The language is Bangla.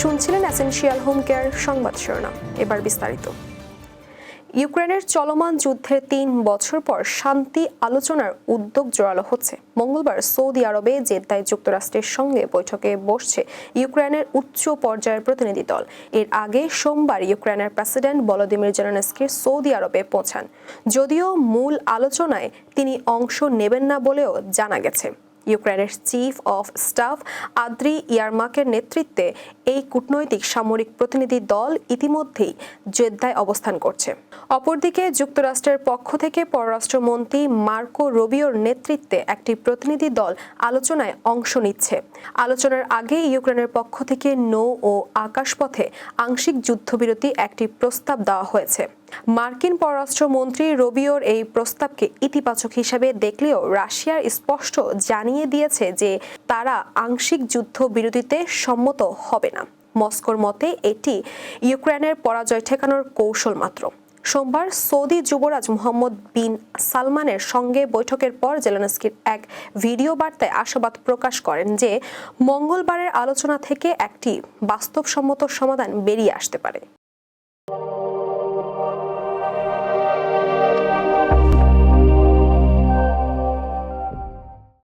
শুনছিলেন এসেনশিয়াল হোম কেয়ার সংবাদ শিরোনাম। এবার বিস্তারিত। ইউক্রেনের চলমান যুদ্ধের ৩ বছর পর শান্তি আলোচনার উদ্যোগ জোরালো হচ্ছে। মঙ্গলবার সৌদি আরবে জেদ্দায় যুক্তরাষ্ট্রের সঙ্গে বৈঠকে বসছে ইউক্রেনের উচ্চ পর্যায়ের প্রতিনিধি দল। এর আগে সোমবার ইউক্রেনের প্রেসিডেন্ট ভলোদিমির জেলেনস্কি সৌদি আরবে পৌঁছান, যদিও মূল আলোচনায় তিনি অংশ নেবেন না বলেও জানা গেছে। ইউক্রেনের চিফ অফ স্টাফ আদ্রি ইয়ারমাকের নেতৃত্বে এই কূটনৈতিক সামরিক প্রতিনিধি দল ইতিমধ্যেই জেদ্দায় অবস্থান করছে। অপরদিকে যুক্তরাষ্ট্রের পক্ষ থেকে পররাষ্ট্রমন্ত্রী মার্কো রুবিওর নেতৃত্বে একটি প্রতিনিধি দল আলোচনায় অংশ নিচ্ছে। আলোচনার আগে ইউক্রেনের পক্ষ থেকে নৌ ও আকাশপথে আংশিক যুদ্ধবিরতি একটি প্রস্তাব দেওয়া হয়েছে। মার্কিন পররাষ্ট্রমন্ত্রী রুবিওর এই প্রস্তাবকে ইতিবাচক হিসেবে দেখলেও রাশিয়ার স্পষ্ট জানিয়ে দিয়েছে যে তারা আংশিক যুদ্ধবিরতিতে সম্মত হবে না। মস্কোর মতে এটি ইউক্রেনের পরাজয় ঠেকানোর কৌশল মাত্র। সোমবার সৌদি যুবরাজ মোহাম্মদ বিন সালমানের সঙ্গে বৈঠকের পর জেলেনস্কির এক ভিডিও বার্তায় আশাবাদ প্রকাশ করেন যে মঙ্গলবারের আলোচনা থেকে একটি বাস্তবসম্মত সমাধান বেরিয়ে আসতে পারে।